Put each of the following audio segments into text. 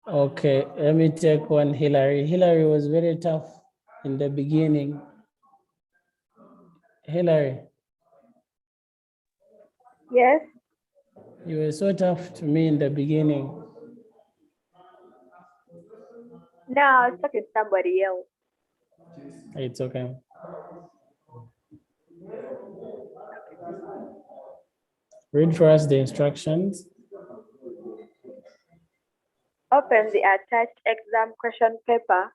Okay, let me take one, Hillary. Hillary was very tough in the beginning. Hillary. Yes. You were so tough to me in the beginning. No, I was talking to somebody else. It's okay. Read for us the instructions. Open the attached exam question paper.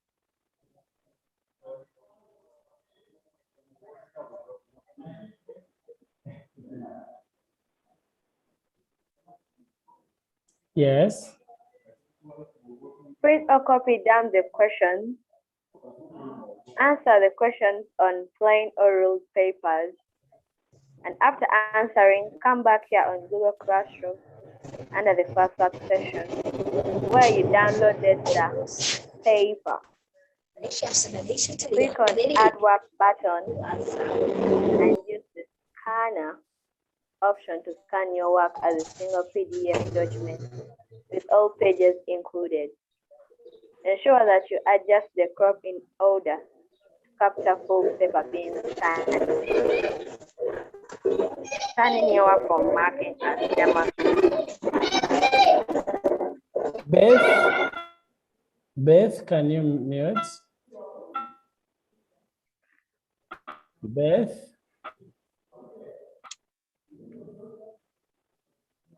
Yes. Print or copy down the questions. Answer the questions on plain or ruled papers. And after answering, come back here on Google Classroom under the first work session where you downloaded the paper. Click on Add Work button and use the scanner option to scan your work as a single PDF document with all pages included. Ensure that you adjust the crop in order to capture full paper being scanned. Turning your work from marking as demonstrated. Beth, can you mute? Beth?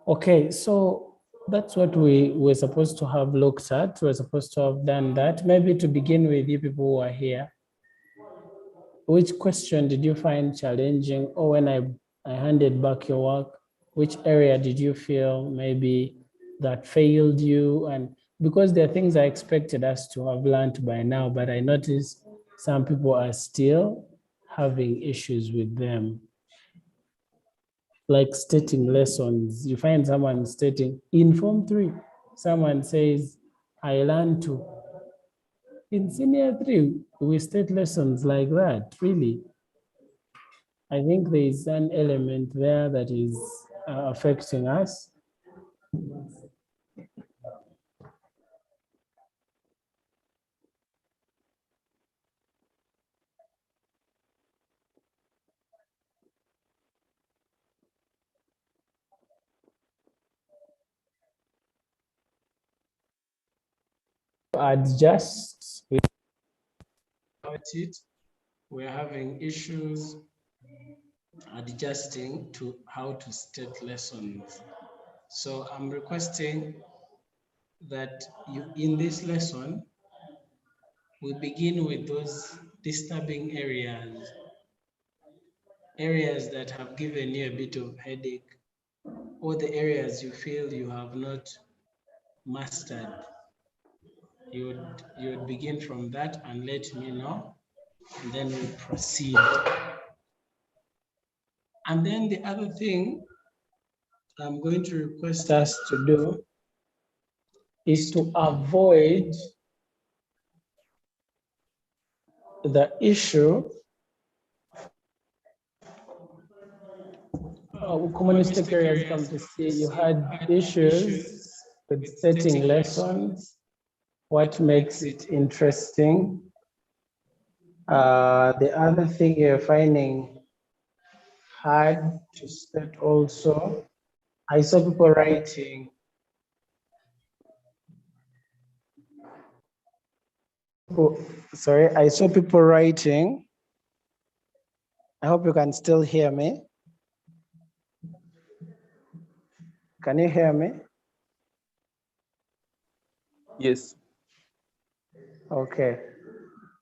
Okay, so that's what we were supposed to have looked at. We're supposed to have done that. Maybe to begin with, you people who are here, which question did you find challenging? Or when I handed back your work, which area did you feel maybe that failed you? And because there are things I expected us to have learned by now, but I noticed some people are still having issues with them. Like stating lessons. You find someone stating in Form 3, someone says, I learned to. In Senior 3, we state lessons like that, really. I think there is an element there that is affecting us. Adjust without it. We're having issues adjusting to how to state lessons. So I'm requesting that you, in this lesson, we begin with those disturbing areas, areas that have given you a bit of headache, or the areas you feel you have not mastered. You would begin from that and let me know, and then we proceed. And then the other thing I'm going to request us to do is to avoid the issue communistic areas come to see you had issues with stating lessons, what makes it interesting. The other thing you're finding hard to state also, I saw people writing I saw people writing. I hope you can still hear me. Can you hear me? Yes. Okay.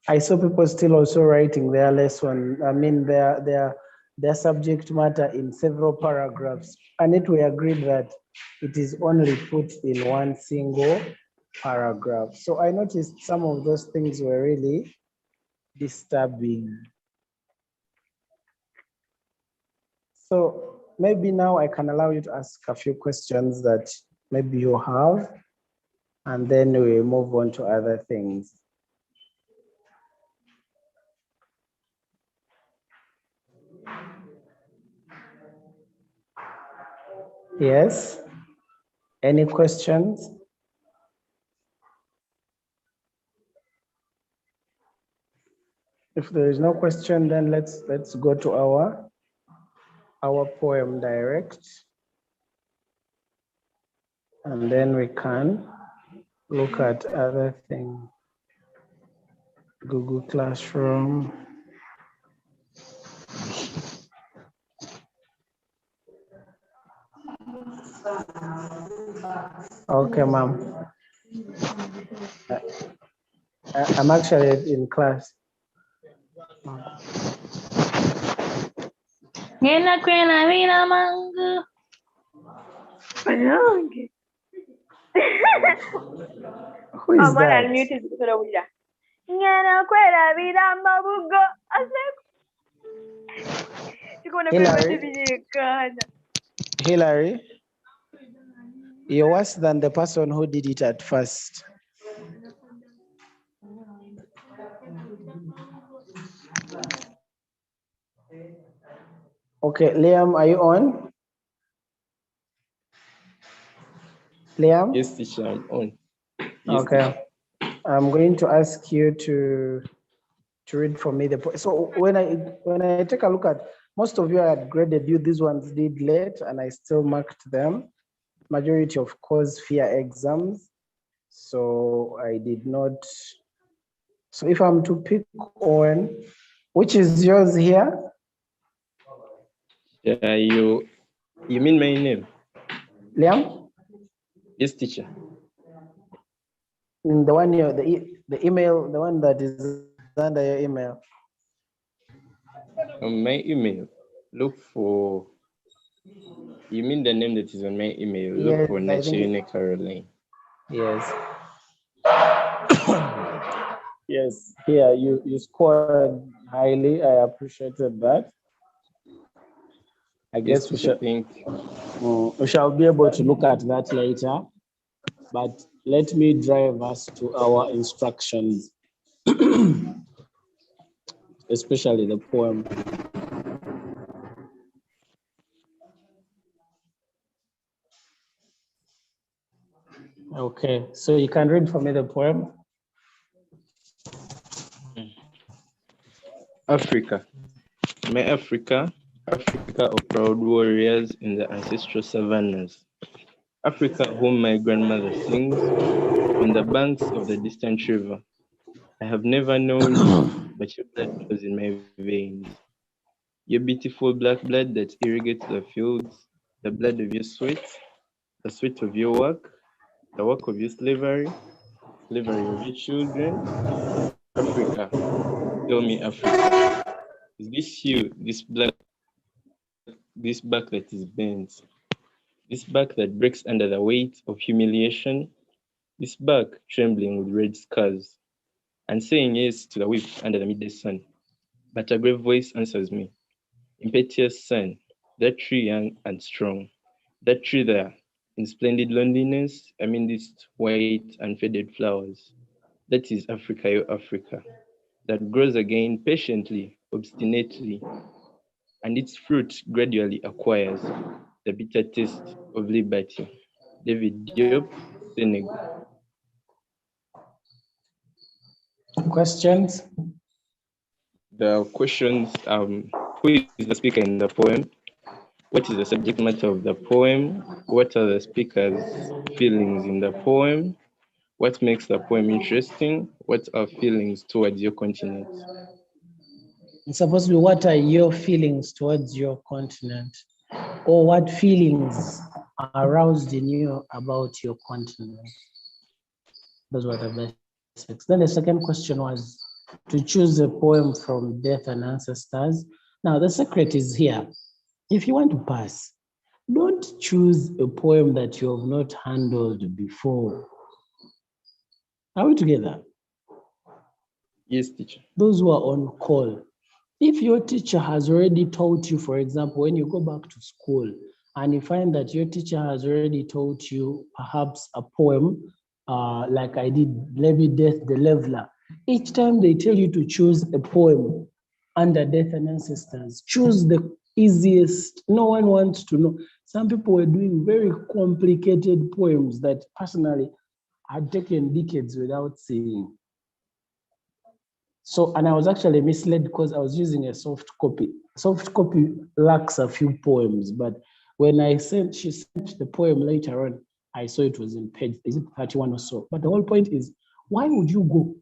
I saw people still also writing their lesson, I mean their subject matter in several paragraphs. And it we agreed that it is only put in one single paragraph. So I noticed some of those things were really disturbing. So maybe now I can allow you to ask a few questions that maybe you have, and then we move on to other things. Yes? Any questions? If there is no question, then let's go to our poem direct, and then we can look at other things. Google Classroom. Okay, ma'am. I'm actually in class. Nina kwena vina mangu. Who is Man, that? unmute his video. Nyana kwela vida mabugo. Hillary, you're worse than the person who did it at first. Okay, Liam, are you on? Liam? Yes, teacher, I'm on. Yes, Okay. teacher. I'm going to ask you to read for me the poem. So when I take a look at, most of you had graded you, these ones did late, and I still marked them. Majority of course fear exams. So I did not. So if I'm to pick Owen, which is yours here? Yeah, you mean my name? Liam? Yes, teacher. In the one the email, the one that is under your email. On my email, look for. You mean the name that is on my email? Look Yes, for I think Nachirine Caroline. yes. Yes, here you scored highly. I appreciated that. I guess Yes, teacher, thank you. we shall be able to look at that later. But let me drive us to our instructions, especially the poem. Okay, so you can read for me the poem. Africa. My Africa, Africa of proud warriors in the ancestral savannas. Africa, whom my grandmother sings on the banks of the distant river. I have never known you, but your blood flows in my veins. Your beautiful black blood that irrigates the fields, the blood of your sweat, the sweat of your work, the work of your slavery, slavery of your children. Africa, tell me, Africa, is this you, this back that is bent, this back that breaks under the weight of humiliation, this back trembling with red scars, and saying yes to the whip under the midday sun? But a grave voice answers me, impetuous son, that tree young and strong, that tree there, in splendid loneliness, amidst white and faded flowers. That is Africa, your Africa, that grows again patiently, obstinately, and its fruit gradually acquires the bitter taste of liberty. David Diop, Senegal. Questions? The questions, who is the speaker in the poem? What is the subject matter of the poem? What are the speaker's feelings in the poem? What makes the poem interesting? What are feelings towards your continent? It's supposed to be, what are your feelings towards your continent? Or what feelings are aroused in you about your continent? Those were the basics. Then the second question was to choose a poem from Death and Ancestors. Now the secret is here. If you want to pass, don't choose a poem that you have not handled before. Are we together? Yes, teacher. Those who are on call. If your teacher has already taught you, for example, when you go back to school and you find that your teacher has already taught you perhaps a poem, like I did, Levi Death the Leveler. Each time they tell you to choose a poem under Death and Ancestors, choose the easiest. No one wants to know. Some people were doing very complicated poems that personally had taken decades without seeing. So, and I was actually misled because I was using a soft copy. Soft copy lacks a few poems, but when she sent the poem later on, I saw it was in page, is it 31 or so? But the whole point is, why would you go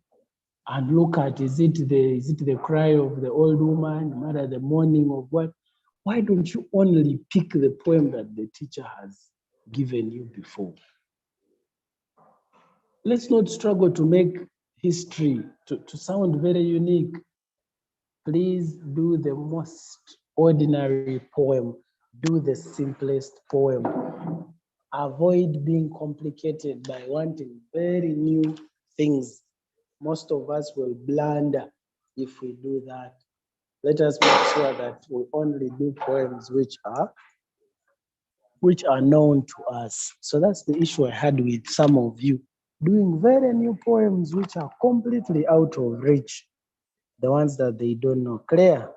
and look at, is it the cry of the old woman, no matter the mourning of what? Why don't you only pick the poem that the teacher has given you before? Let's not struggle to make history to sound very unique. Please do the most ordinary poem. Do the simplest poem. Avoid being complicated by wanting very new things. Most of us will blunder if we do that. Let us make sure that we only do poems which are known to us. So that's the issue I had with some of you. Doing very new poems which are completely out of reach. The ones that they don't know. Claire,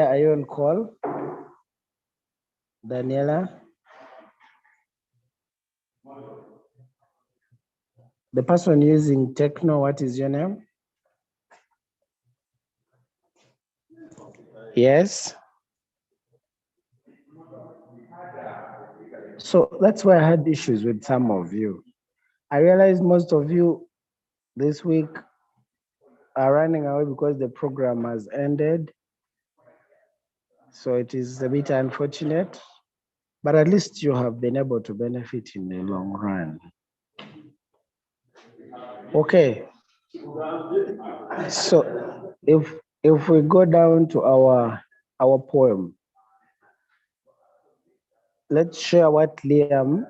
are you on call? Daniela? The person using Techno, what is your name? Yes. So that's why I had issues with some of you. I realized most of you this week are running away because the program has ended. So it is a bit unfortunate, but at least you have been able to benefit in the long run. Okay. So if we go down to our poem, let's share what Liam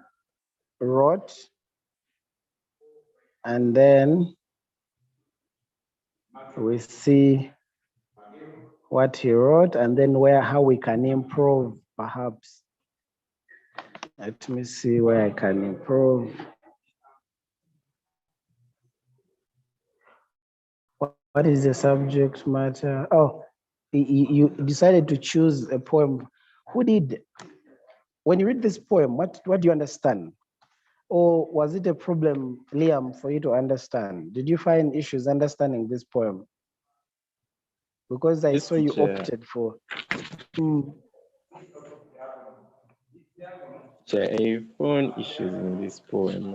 wrote, and then we see what he wrote, and then how we can improve, perhaps. Let me see where I can improve. What is the subject matter? Oh, you decided to choose a poem. Who did? When you read this poem, what do you understand? Or was it a problem, Liam, for you to understand? Did you find issues understanding this poem? Because I saw you opted for. I found issues in this poem,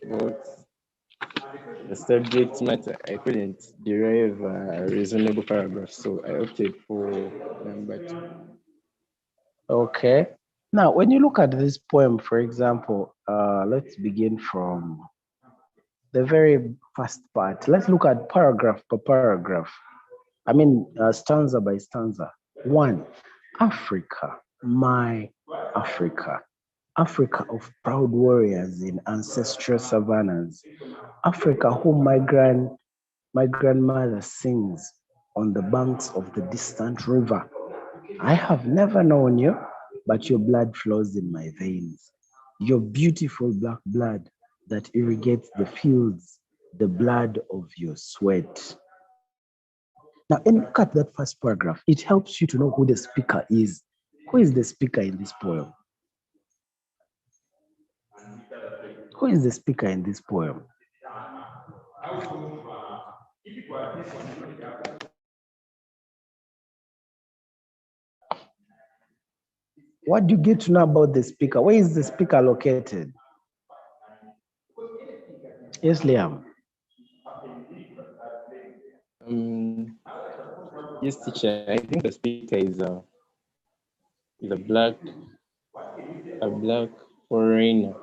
but the subject matter, I couldn't derive a reasonable paragraph, so I opted for number 2. Okay. Now, when you look at this poem, for example, let's begin from the very first part. Let's look at paragraph per paragraph. I mean, stanza by stanza. 1, Africa, my Africa. Africa of proud warriors in ancestral savannas. Africa whom my grandmother sings on the banks of the distant river. I have never known you, but your blood flows in my veins. Your beautiful black blood that irrigates the fields, the blood of your sweat. Now, and look at that first paragraph. It helps you to know who the speaker is. Who is the speaker in this poem? Who is the speaker in this poem? What do you get to know about the speaker? Where is the speaker located? Yes, Liam. Yes, teacher. I think the speaker is a black foreigner.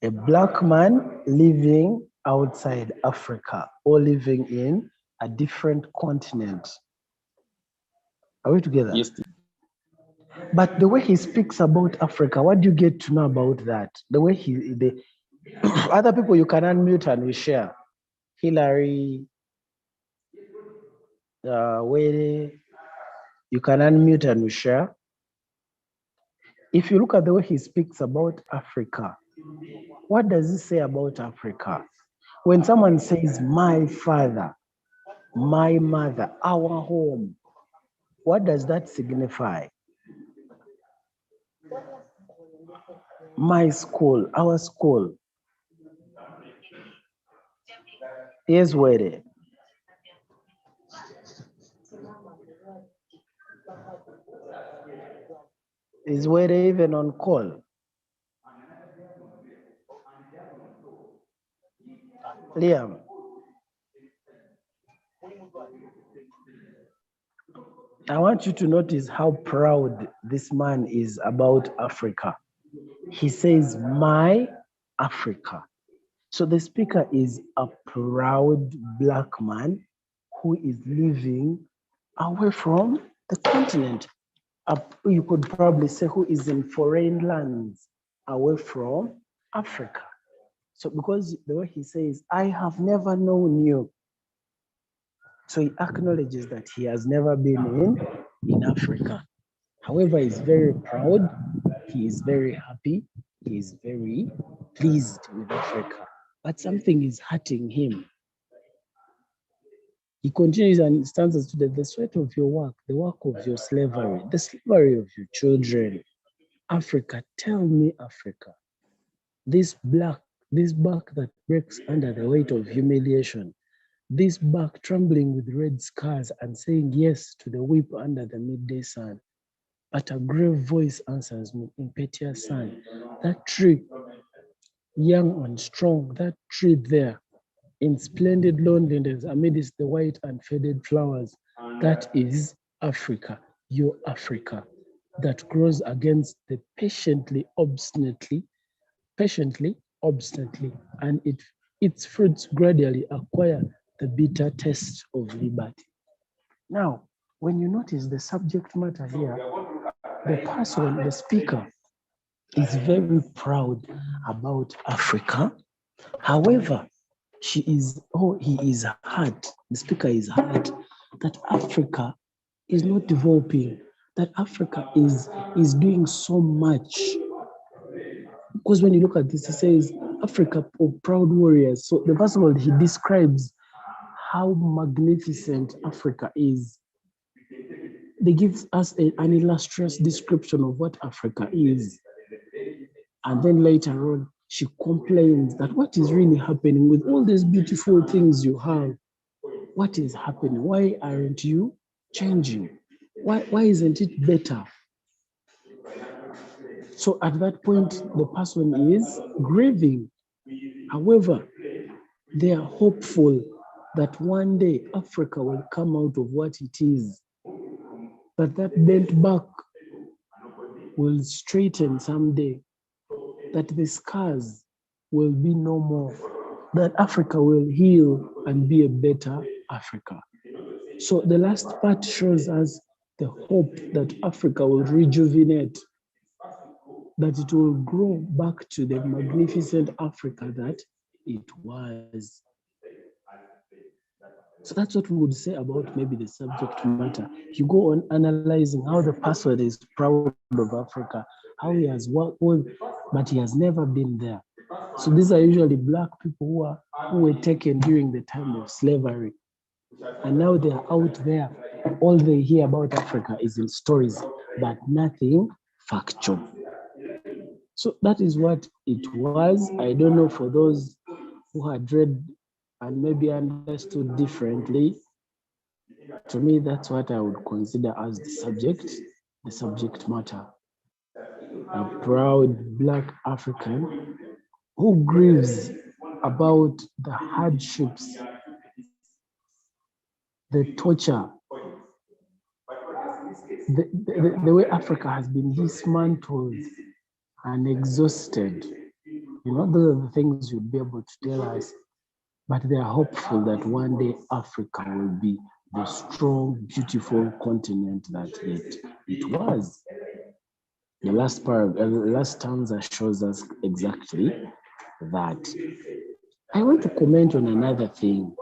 A black man living outside Africa or living in a different continent. Are we together? Yes. But the way he speaks about Africa, what do you get to know about that? The way other people you can unmute and we share. Hillary, Wade, you can unmute and we share. If you look at the way he speaks about Africa, what does he say about Africa? When someone says, my father, my mother, our home, what does that signify? My school, our school. Yes, Wede. Is Wede even on call? Liam. I want you to notice how proud this man is about Africa. He says, my Africa. So the speaker is a proud Black man who is living away from the continent. You could probably say who is in foreign lands away from Africa. So because the way he says, I have never known you. So he acknowledges that he has never been in Africa. However, he's very proud. He is very happy. He is very pleased with Africa. But something is hurting him. He continues and stands as to the sweat of your work, the work of your slavery, the slavery of your children. Africa, tell me, Africa, this back that breaks under the weight of humiliation, this back trembling with red scars and saying yes to the whip under the midday sun. But a grave voice answers me, impetuous son, that tree, young and strong, that tree there, in splendid loneliness amidst the white and faded flowers, that is Africa, your Africa, that grows against the patiently, obstinately, and its fruits gradually acquire the bitter taste of liberty. Now, when you notice the subject matter here, the person, the speaker, is very proud about Africa. However, he is hurt, the speaker is hurt that Africa is not developing, that Africa is doing so much. Because when you look at this, he says, Africa of proud warriors. So the first of all, he describes how magnificent Africa is. They give us an illustrious description of what Africa is. And then later on, she complains that what is really happening with all these beautiful things you have? What is happening? Why aren't you changing? Why isn't it better? So at that point, the person is grieving. However, they are hopeful that one day Africa will come out of what it is, that bent back will straighten someday, that the scars will be no more, that Africa will heal and be a better Africa. So the last part shows us the hope that Africa will rejuvenate, that it will grow back to the magnificent Africa that it was. So that's what we would say about maybe the subject matter. You go on analyzing how the person is proud of Africa, how he has worked, but he has never been there. So these are usually Black people who were taken during the time of slavery. And now they are out there. All they hear about Africa is in stories, but nothing factual. So that is what it was. I don't know for those who had read and maybe understood differently. To me, that's what I would consider as the subject matter. A proud Black African who grieves about the hardships, the torture, the way Africa has been dismantled and exhausted. You know, those are the things you'd be able to tell us. But they are hopeful that one day Africa will be the strong, beautiful continent that it was. The last stanza shows us exactly that. I want to comment on another thing.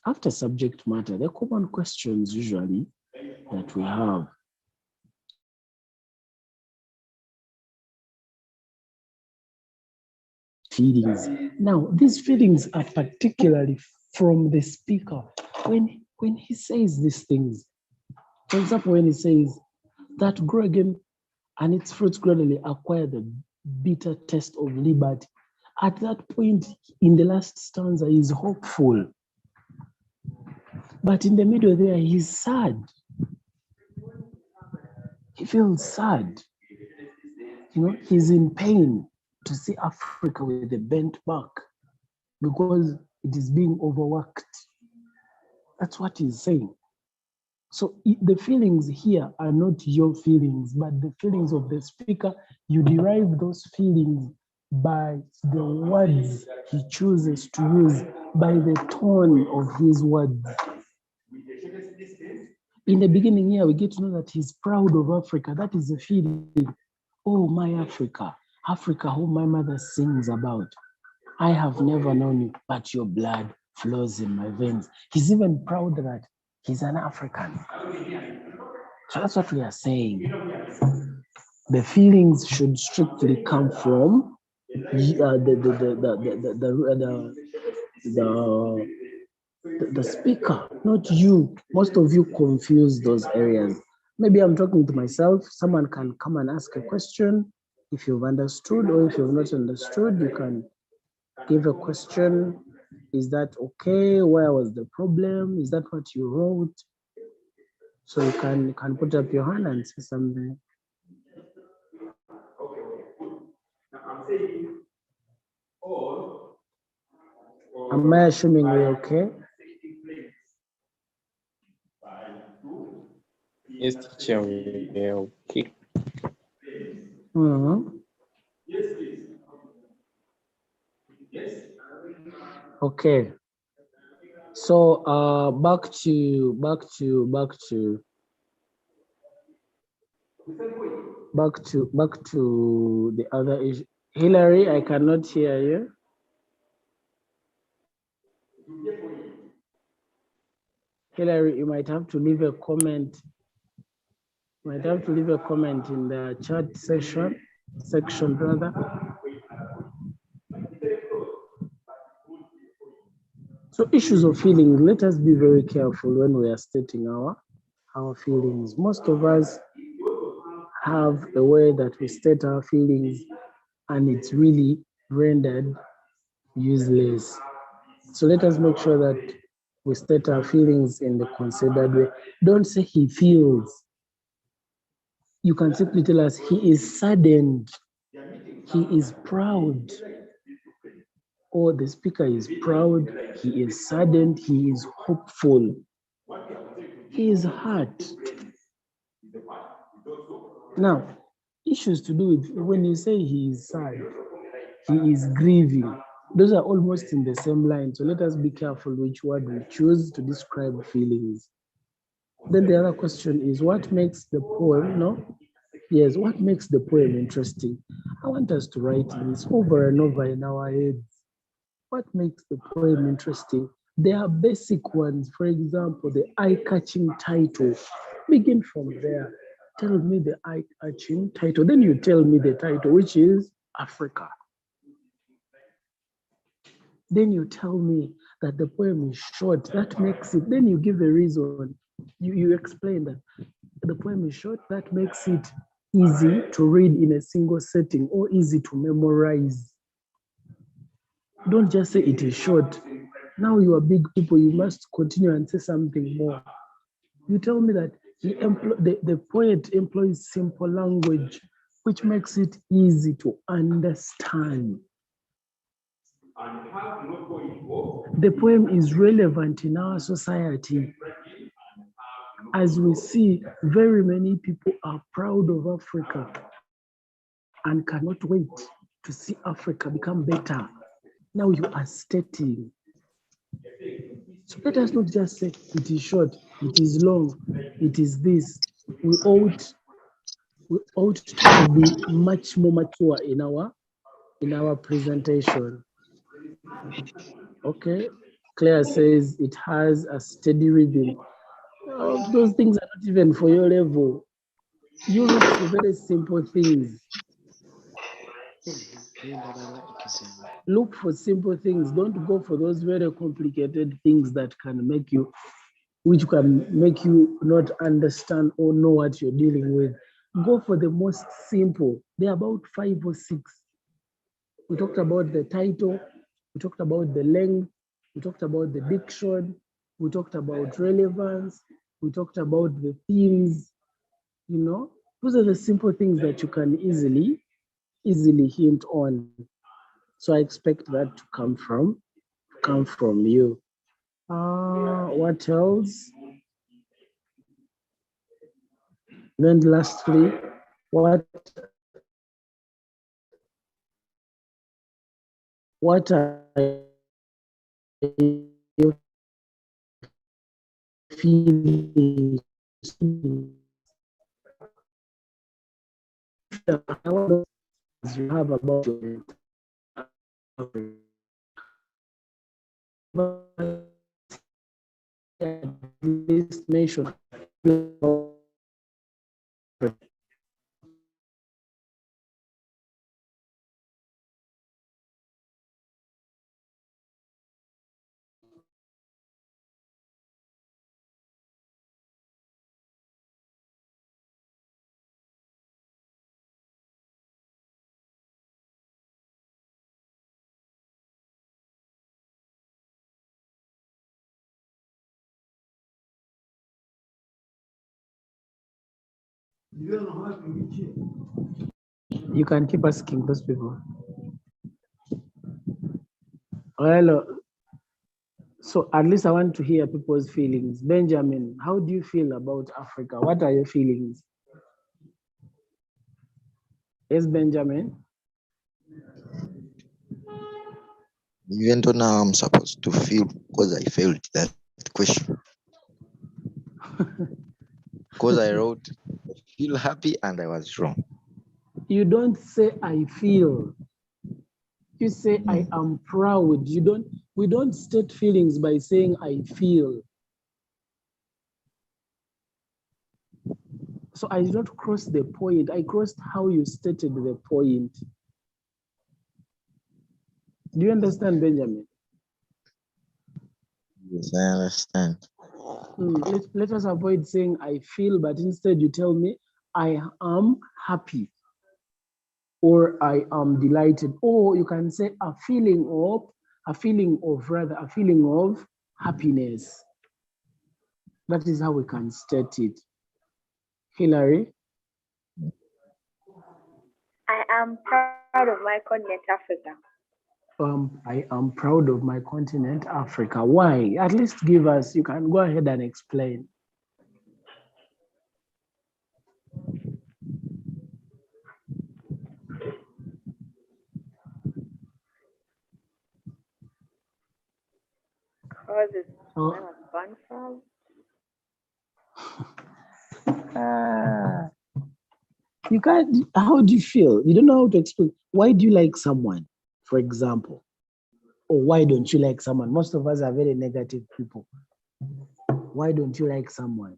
After subject matter, the common questions usually that we have. Feelings. Now, these feelings are particularly from the speaker. When he says these things, for example, when he says that grow again and its fruits gradually acquire the bitter taste of liberty. At that point in the last stanza, he's hopeful. But in the middle there, he's sad. He feels sad. You know, he's in pain to see Africa with a bent back because it is being overworked. That's what he's saying. So the feelings here are not your feelings, but the feelings of the speaker. You derive those feelings by the words he chooses to use, by the tone of his words. In the beginning here, we get to know that he's proud of Africa. That is the feeling. Oh, my Africa, Africa whom my mother sings about. I have never known you, but your blood flows in my veins. He's even proud that he's an African. So that's what we are saying. The feelings should strictly come from the speaker, not you. Most of you confuse those areas. Maybe I'm talking to myself. Someone can come and ask a question. If you've understood or if you've not understood, you can give a question. Is that okay? Where was the problem? Is that what you wrote? So you can put up your hand and say something. Am I assuming we're okay? Yes, teacher, we are okay. Okay. So back to the other issue. Hillary, I cannot hear you. Hillary, you might have to leave a comment. You might have to leave a comment in the chat section rather. So issues of feelings, let us be very careful when we are stating our feelings. Most of us have a way that we state our feelings and it's really rendered useless. So let us make sure that we state our feelings in the considered way. Don't say he feels. You can simply tell us he is saddened, he is proud, or the speaker is proud, he is saddened, he is hopeful, he is hurt. Now, issues to do with when you say he is sad, he is grieving. Those are almost in the same line. So let us be careful which word we choose to describe feelings. Then the other question is what makes the poem, no? Yes, what makes the poem interesting? I want us to write this over and over in our heads. What makes the poem interesting? There are basic ones. For example, the eye-catching title. Begin from there. Tell me the eye-catching title. Then you tell me the title, which is Africa. Then you tell me that the poem is short. That makes it, then you give a reason. You explain that the poem is short. That makes it easy to read in a single setting or easy to memorize. Don't just say it is short. Now you are big people, you must continue and say something more. You tell me that the poet employs simple language, which makes it easy to understand. The poem is relevant in our society. As we see, very many people are proud of Africa and cannot wait to see Africa become better. Now you are stating. So let us not just say it is short, it is long, it is this. We ought to be much more mature in our presentation. Okay, Claire says it has a steady rhythm. Those things are not even for your level. You look for very simple things. Look for simple things. Don't go for those very complicated things that can make you not understand or know what you're dealing with. Go for the most simple. There are about 5 or 6. We talked about the title, we talked about the length, we talked about the diction, we talked about relevance, we talked about the themes, you know. Those are the simple things that you can easily hint on. So I expect that to come from you. What else? Then lastly, what are your feelings? You have about your at least mention you can keep asking those people. Well, so at least I want to hear people's feelings. Benjamin, how do you feel about Africa? What are your feelings? Yes, Benjamin. Even though now I'm supposed to feel because I failed that question. Because I wrote, I feel happy and I was wrong. You don't say I feel. You say I am proud. We don't state feelings by saying I feel. So I did not cross the point. I crossed how you stated the point. Do you understand, Benjamin? Yes, I understand. Let us avoid saying I feel, but instead you tell me I am happy or I am delighted, or you can say a feeling of happiness. That is how we can state it. Hillary? I am proud of my continent, Africa. I am proud of my continent, Africa. Why? At least give us, you can go ahead and explain. Because it's Oh. where I was born from. You can't, how do you feel? You don't know how to explain. Why do you like someone, for example? Or why don't you like someone? Most of us are very negative people. Why don't you like someone?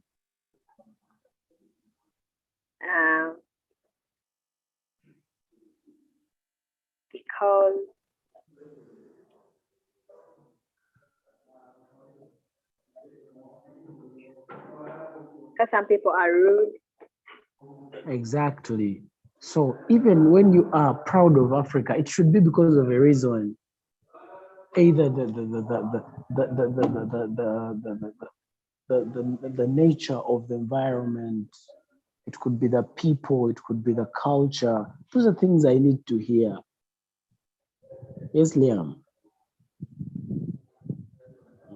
Because some people are rude. Exactly. So even when you are proud of Africa, it should be because of a reason. Either the nature of the environment, it could be the people, it could be the culture. Those are things I need to hear. Yes, Liam.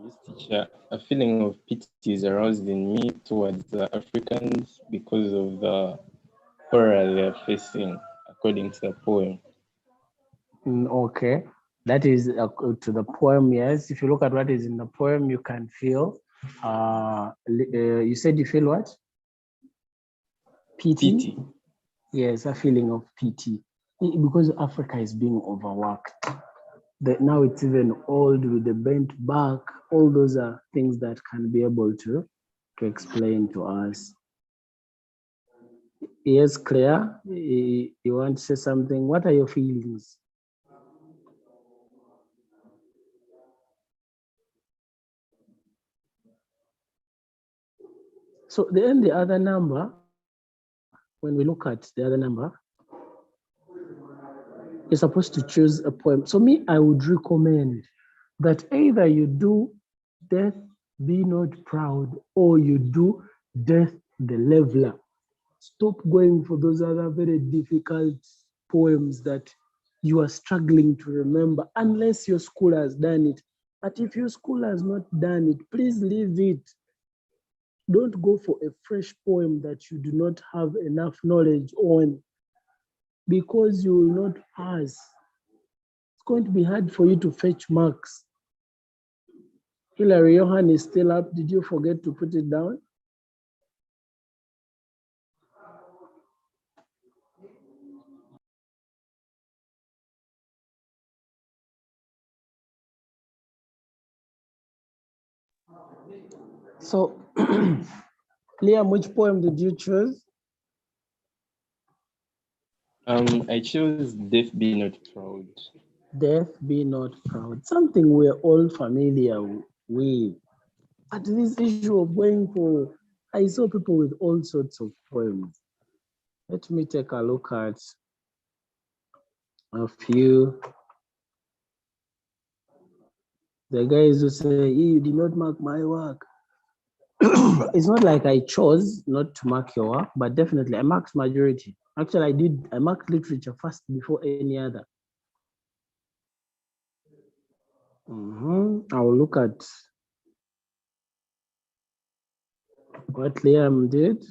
Yes, teacher, a feeling of pity is aroused in me towards the Africans because of the horror they are facing, according to the poem. Okay, that is to the poem. Yes, if you look at what is in the poem, you can feel. You said you feel what? Pity. Yes, a feeling of pity because Africa is being overworked. Now it's even old with the bent back. All those are things that can be able to explain to us. Yes, Claire, you want to say something? What are your feelings? So then the other number, when we look at the other number, you're supposed to choose a poem. So me, I would recommend that either you do death be not proud, or you do Death the Leveler. Stop going for those other very difficult poems that you are struggling to remember, unless your school has done it. But if your school has not done it, please leave it. Don't go for a fresh poem that you do not have enough knowledge on, because you will not pass. It's going to be hard for you to fetch marks. Hilary Johan is still up. Did you forget to put it down? So, Liam, which poem did you choose? I chose Death Be Not Proud. Death Be Not Proud. Something we're all familiar with. But this issue of going for, I saw people with all sorts of poems. Let me take a look at a few. The guys who say, you did not mark my work. It's not like I chose not to mark your work, but definitely I marked majority. Actually, I marked literature first before any other. I will look at what Liam did.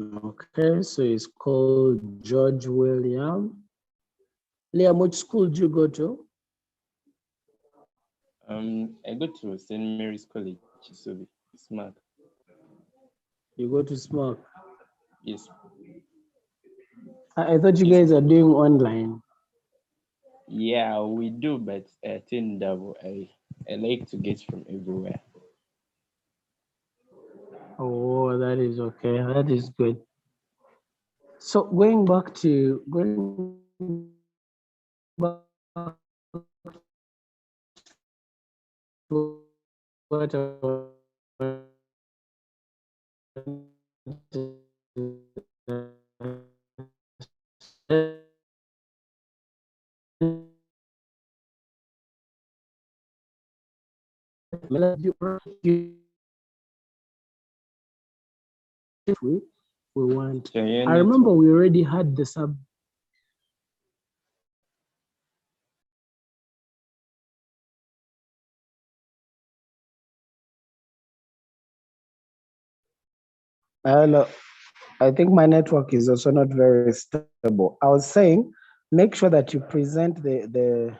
Okay, so it's called George William. Liam, which school did you go to? I go to St. Mary's College, so Smart. You go to SMART. Yes. I thought you guys are doing online. Yeah, we do, but I think double. I like to get from everywhere. Oh, that is okay. That is good. So going back to what we want. I remember we already had the sub. Hello. I think my network is also not very stable. I was saying, make sure that you present the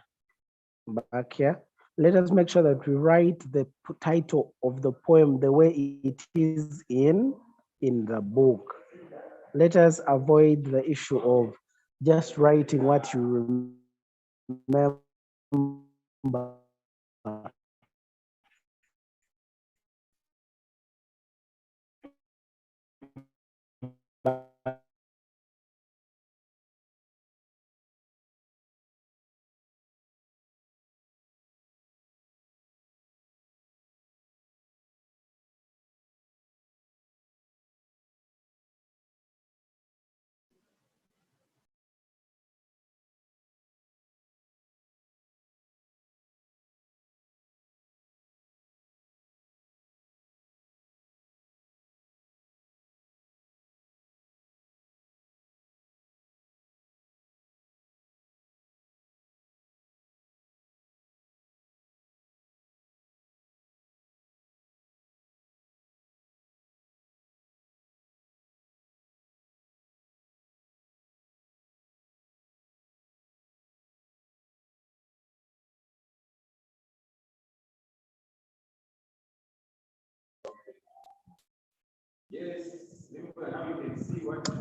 back here. Let us make sure that we write the title of the poem the way it is in the book. Let us avoid the issue of just writing what you remember.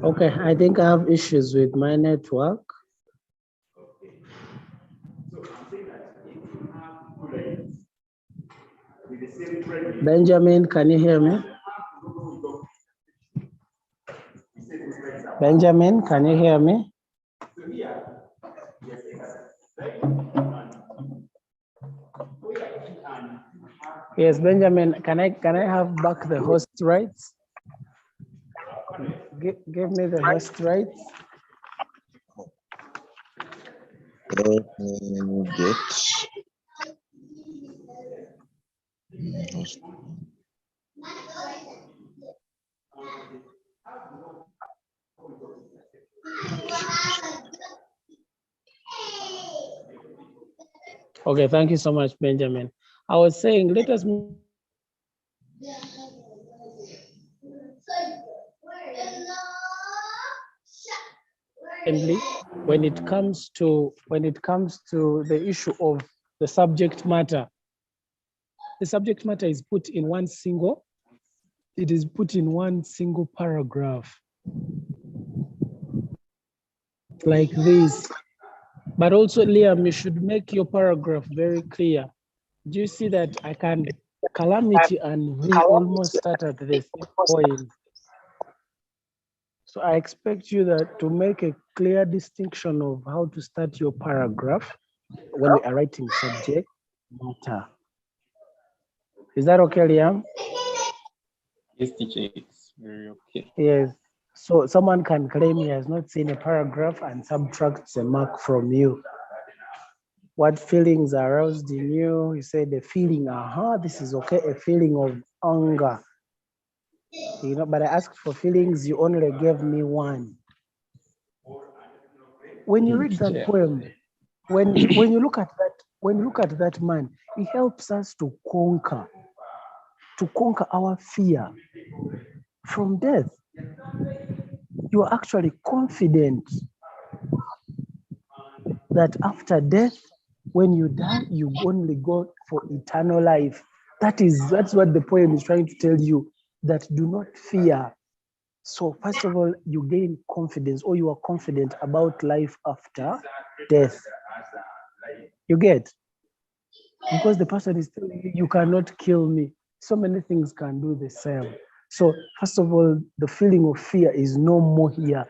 Okay, I think I have issues with my network. Benjamin, can you hear me? Benjamin, can you hear me? Yes, Benjamin, can I have back the host rights? Give me the host rights. Let me get. Okay, thank you so much, Benjamin. I was saying, let us when it comes to the issue of the subject matter. The subject matter is put in one single paragraph like this. But also, Liam, you should make your paragraph very clear. Do you see that I can calamity and we almost start at the same point? So I expect you to make a clear distinction of how to start your paragraph when we are writing subject matter. Is that okay, Liam? Yes, teacher, it's very okay. Yes. So someone can claim he has not seen a paragraph and subtracts a mark from you. What feelings are aroused in you? You say the feeling, this is okay, a feeling of anger. You know, but I asked for feelings, you only gave me one. When you read that poem, when you look at that man, he helps us to conquer our fear from death. You are actually confident that after death, when you die, you only go for eternal life. That's what the poem is trying to tell you, that do not fear. So first of all, you gain confidence, or you are confident about life after death. You get? Because the person is telling you, you cannot kill me. So many things can do the same. So first of all, the feeling of fear is no more here.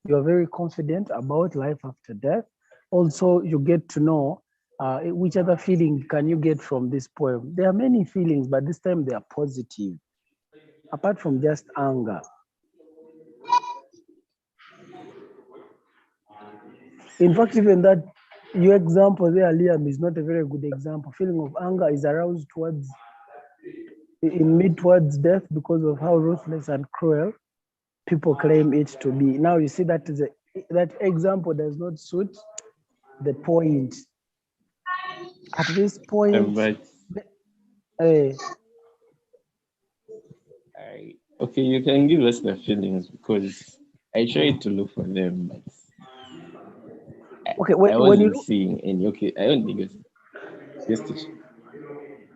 You are very confident about life after death. Also, you get to know which other feeling can you get from this poem. There are many feelings, but this time they are positive, apart from just anger. In fact, even that your example there, Liam, is not a very good example. Feeling of anger is aroused towards death because of how ruthless and cruel people claim it to be. Now you see that that example does not suit the point. At this point, okay, you can give us the feelings because I tried to look for them, but okay, I wasn't seeing any. Okay, I don't think it's yes, teacher.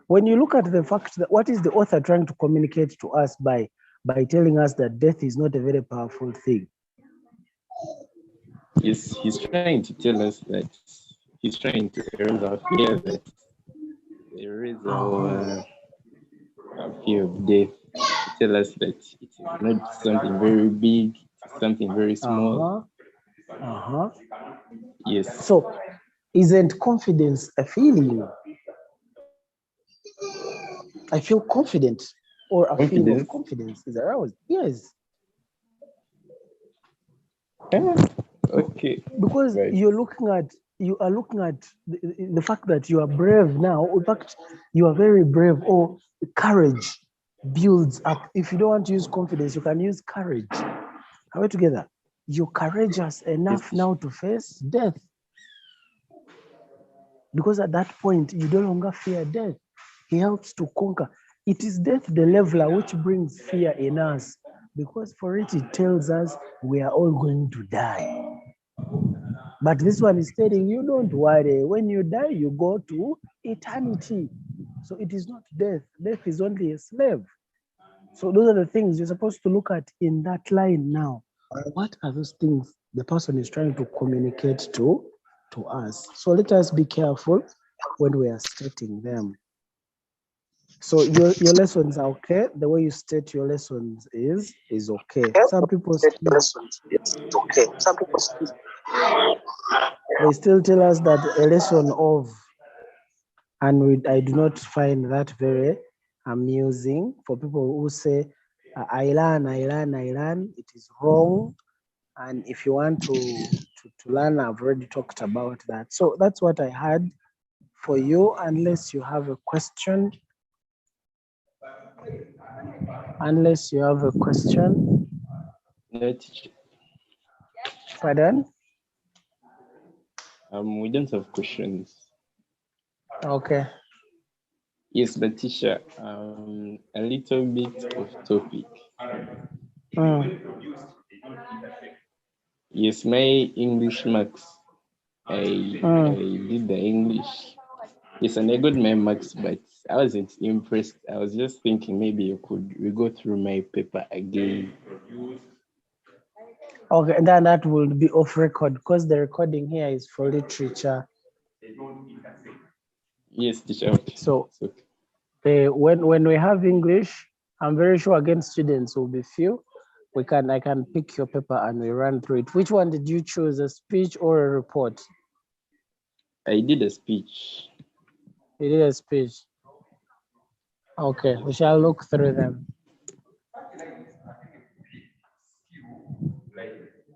When you look at the fact that what is the author trying to communicate to us by telling us that death is not a very powerful thing? Yes, he's trying to tell us that he's trying to erase our fear that there is our fear of death. To tell us that it is not something very big, it's something very small. Yes. So, isn't confidence a feeling? I feel confident, or a feeling of confidence is aroused. Yes. Okay. Because right. you are looking at the fact that you are brave now. In fact, you are very brave, or courage builds up. If you don't want to use confidence, you can use courage. Are we together? You're courageous enough now to face death. Because at that point, you no longer fear death. He helps to conquer. It is death, the leveler, which brings fear in us. Because for it tells us we are all going to die. But this one is telling you, don't worry. When you die, you go to eternity. So it is not death. Death is only a slave. So those are the things you're supposed to look at in that line now. What are those things the person is trying to communicate to us? So let us be careful when we are stating them. So your lessons are okay. The way you state your lessons is okay. Some people lessons it's okay. Some people they still tell us that a lesson of And I do not find that very amusing for people who say, I learn. It is wrong. And if you want to learn, I've already talked about that. So that's what I had for you, unless you have a question. Unless you have a question. No, teacher. Pardon? We don't have questions. Okay. Yes, but teacher, a little bit of topic. Yes, my English marks. I did the English. Yes, and I got my marks, but I wasn't impressed. I was just thinking maybe you could go through my paper again. Okay, and then that will be off record because the recording here is for literature. Yes, teacher. Okay. So okay. when we have English, I'm very sure again students will be few. I can pick your paper and we run through it. Which one did you choose, a speech or a report? I did a speech. You did a speech. Okay, we shall look through them.